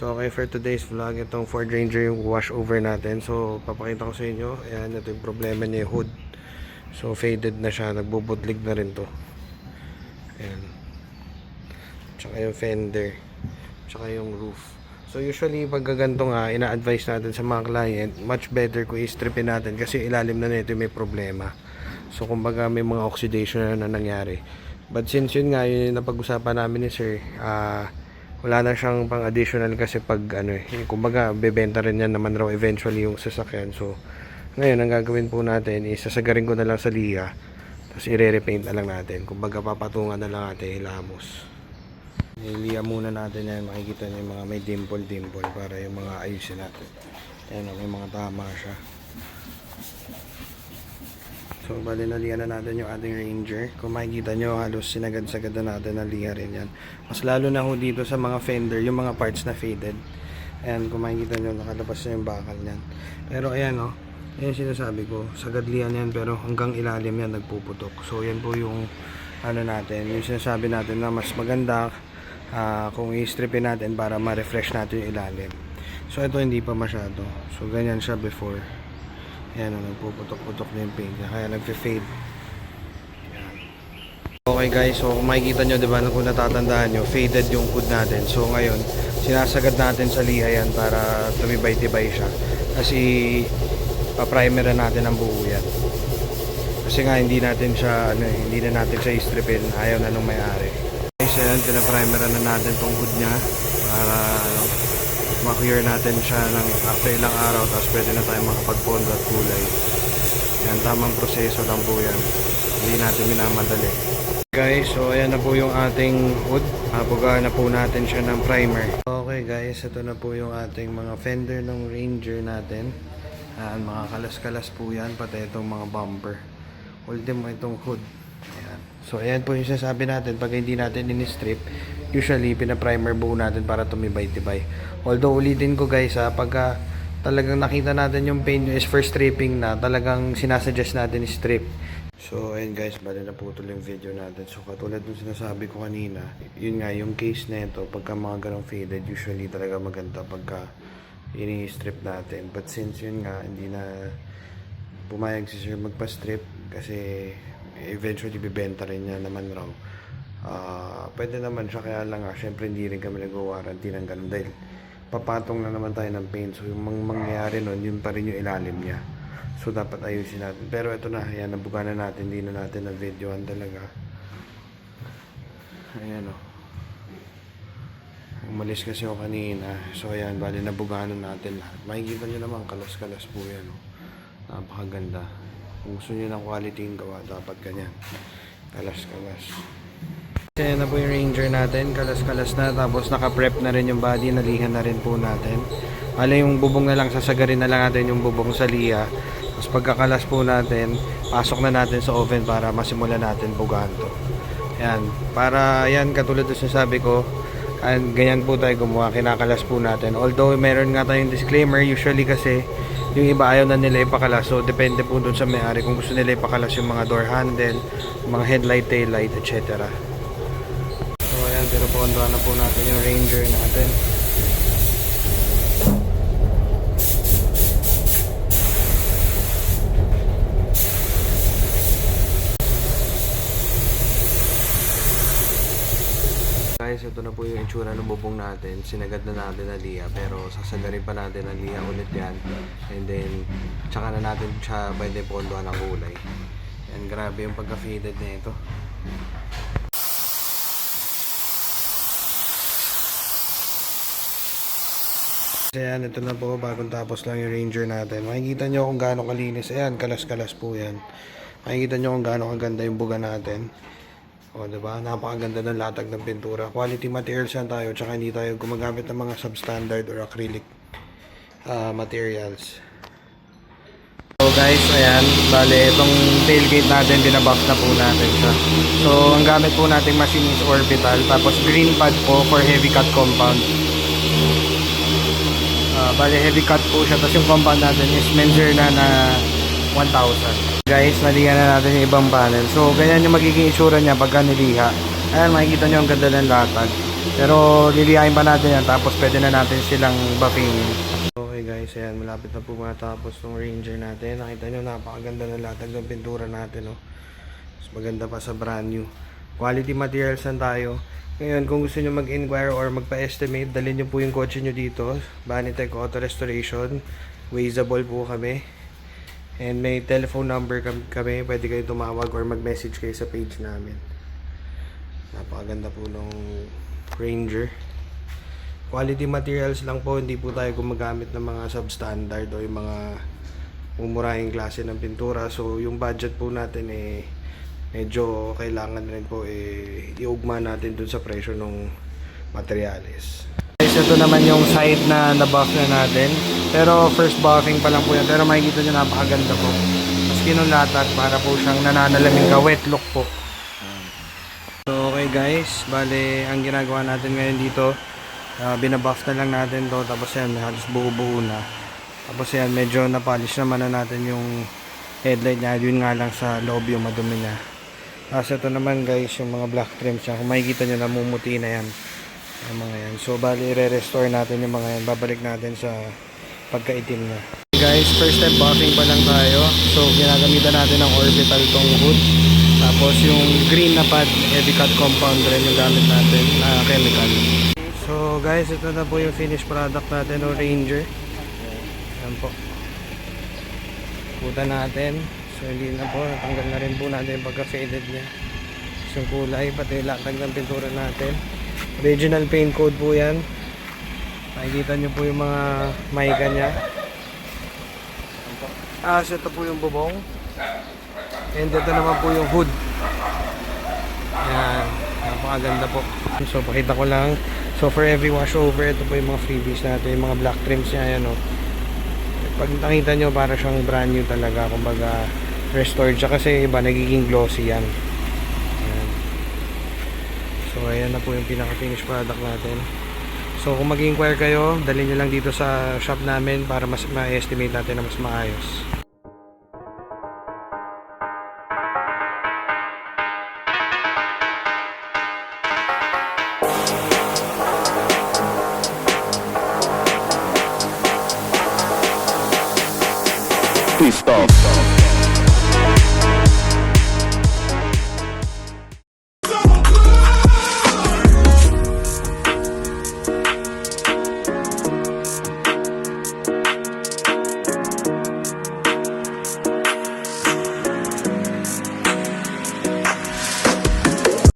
So okay, for today's vlog, itong Ford Ranger yung wash over natin. So papakita ko sa inyo, ayan, ito yung problema niya, yung hood. So faded na siya, nagbubudlig na rin to. Ayan. Tsaka yung fender, tsaka yung roof. So usually pag ganito nga, ina-advise natin sa mga client, much better kung i-stripin natin kasi ilalim na nito may problema. So kumbaga may mga oxidation na nangyari. But since yun nga, yun yung napag-usapan namin ni sir, wala na siyang pang additional kasi pag kumbaga bebenta rin yan naman raw eventually yung sasakyan. So ngayon ang gagawin po natin is sasagarin ko na lang sa liha, tapos i-repaint na lang natin, kumbaga papatungan na lang natin ilamos. Liha muna natin yan, makikita nyo yung mga may dimple para yung mga ayusin natin. Ayan, may mga tama siya. So bali nalihan na natin yung ating Ranger. Kung makikita nyo, halos sinagad-sagad na natin na liha rin yan. Mas lalo na ho dito sa mga fender, yung mga parts na faded. Ayan, kung makikita nyo, nakalabas na yung bakal nyan. Pero ayan o, ayan sinasabi ko, sagad lihan yan pero hanggang ilalim yan nagpuputok. So yan po yung natin, yung sinasabi natin na mas maganda kung i-stripin natin para ma-refresh natin yung ilalim. So ito hindi pa masyado. So ganyan siya before. Ayan, nagpuputok-putok na yung paint niya, kaya nagfe-fade. Okay guys, so kung makikita nyo, diba, kung natatandaan nyo, faded yung hood natin. So ngayon, sinasagad natin sa liha yan para tumibay-tibay siya. Kasi pa-primer na natin ang buo yan. Kasi nga hindi natin siya, hindi na natin siya i-stripin, ayaw na nung may-ari. Guys, ayan, pina-primer na natin tong hood niya para ma-clear natin siya ng after ilang araw, tapos pwede na tayo makapag-pondo at kulay. Yan, tamang proseso lang po yan, hindi natin minamadali. Guys, so ayan na po yung ating hood. Pugaan na po natin siya ng primer. Okay guys, ito na po yung ating mga fender ng Ranger natin. Mga kalas-kalas po yan, pati itong mga bumper. Ultimo itong hood. Ayan. So ayan po yung sasabi natin, pag hindi natin in-strip, usually pina-primer buo natin para tumibay-tibay. Although ulitin ko guys, pagka talagang nakita natin yung paint nyo is first stripping na, talagang sinasuggest natin strip. So ayun guys, bali na po tuloy yung video natin. So katulad ng sinasabi ko kanina, yun nga yung case na ito, pagka mga ganong faded, usually talaga maganda pagka ini-strip natin. But since yun nga, hindi na pumayag si sir magpa-strip kasi eventually bibenta rin niya naman raw. Pwede naman siya, kaya lang syempre hindi rin kami nag-warranty ng ganun dahil papatong na naman tayo ng paint. So yung mangyayari nun, yun pa rin yung ilalim niya. So dapat ayusin natin. Pero ito na, ayan, nabuga na natin, hindi na natin na videoan talaga. Ayan o. Umalis kasi ako kanina. So ayan, bali nabuga na natin lahat. Makikita nyo naman, kalas-kalas po yan o. Napakaganda. Kung gusto nyo ng quality yung gawa, dapat ganyan. Kalas-kalas. Ayan na po yung Ranger natin, kalas-kalas na, tapos naka-prep na rin yung body, nalihan na rin po natin. Ala yung bubong na lang, sasagarin na lang natin yung bubong sa liha. Tapos pagkakalas po natin, pasok na natin sa oven para masimulan natin bugahan to. Ayan, para yan, katulad doon sabi ko, ganyan po tayo gumawa, kinakalas po natin. Although meron nga tayong disclaimer, usually kasi yung iba ayaw na nila ipakalas, so depende po dun sa may-ari kung gusto nila ipakalas yung mga door handle, mga headlight, taillight, etc. So ayan, pinupondohan na po natin yung Ranger natin. Guys, ito na po yung itsura ng bubong natin. Sinagad na natin ang liha, pero sasagarin pa natin ang liha ulit yan. And then, tsaka na natin siya pwede pondohan ng kulay. Yan, grabe yung pagka-faded na ito. Ayan, ito na po, bagong tapos lang yung Ranger natin. Makikita nyo kung gaano kalinis. Ayan, kalas-kalas po yan. Makikita nyo kung gaano kaganda yung buga natin. O, diba? Napakaganda ng latag ng pintura. Quality materials yan tayo, tsaka hindi tayo gumagamit ng mga substandard or acrylic materials. So guys, ayan, bale itong tailgate natin, binabuff na po natin siya. So ang gamit po nating machine is orbital, tapos green pad po for heavy cut compound. Bale heavy cut po siya, tapos yung compound natin is Menzerna na 1,000. Guys, nalihan na natin yung ibang panel. So ganyan yung magiging itsura niya pagka niliha. Ayan, makikita nyo ang ganda ng latag. Pero lilihain pa natin yan, tapos pwede na natin silang buffingin. Okay guys, ayan, malapit na po matapos ng Ranger natin. Nakita nyo, napakaganda ng latag ng pintura natin, oh. Mas maganda pa sa brand new. Quality materials lang tayo. Ngayon, kung gusto nyo mag-inquire or magpa-estimate, dalhin nyo po yung kotse nyo dito. Banitech Auto Restoration. Wazeable po kami. And may telephone number kami. Pwede kayo tumawag or mag-message kayo sa page namin. Napakaganda po ng Ranger. Quality materials lang po. Hindi po tayo gumagamit ng mga substandard o yung mga mumurahing klase ng pintura. So, yung budget po natin medyo kailangan rin po iugma natin dun sa presyo ng materyales. Guys, ito naman yung side na nabuff na natin. Pero first buffing pa lang po yan. Pero makikita nyo napakaganda po. Maski nung latag, para po siyang nananalaming ka. Wet look po. So okay guys, bale ang ginagawa natin ngayon dito, binabuff na lang natin to. Tapos yan, halos buo-buo na. Tapos yan, medyo napolish naman na natin yung headlight niya. Yun nga lang sa loob yung madumi niya. Tapos ito naman guys, yung mga black trims niya. Kung makikita nyo, namumuti na yan. Yung mga yan. So bali, i-restore natin yung mga yan. Babalik natin sa pagkaitim niya. Okay guys, first step buffing pa lang tayo. So ginagamitan natin ng orbital tong hood. Tapos yung green na pad, heavy cut compound rin yung gamit natin na chemical. So guys, ito na po yung finished product natin ng Ranger. Yan po. Puta natin. So hindi na po, natanggal na rin po natin yung pagka-faded niya. So yung kulay, pati latag ng pintura natin. Original paint code po yan. Makikita nyo po yung mga mica niya. So ito po yung bubong. And ito naman po yung hood. Yan, napakaganda po. So pakita ko lang. So for every washover, ito po yung mga freebies natin, yung mga black trims niya. Ayan, oh. Pag nakita nyo, para siyang brand new talaga. Kumbaga restored siya kasi iba nagiging glossy yan. Ayan. So ayan na po yung pinaka finished product natin. So kung mag-inquire kayo, dalhin nyo lang dito sa shop namin para mas ma-estimate natin na mas maayos. Please stop.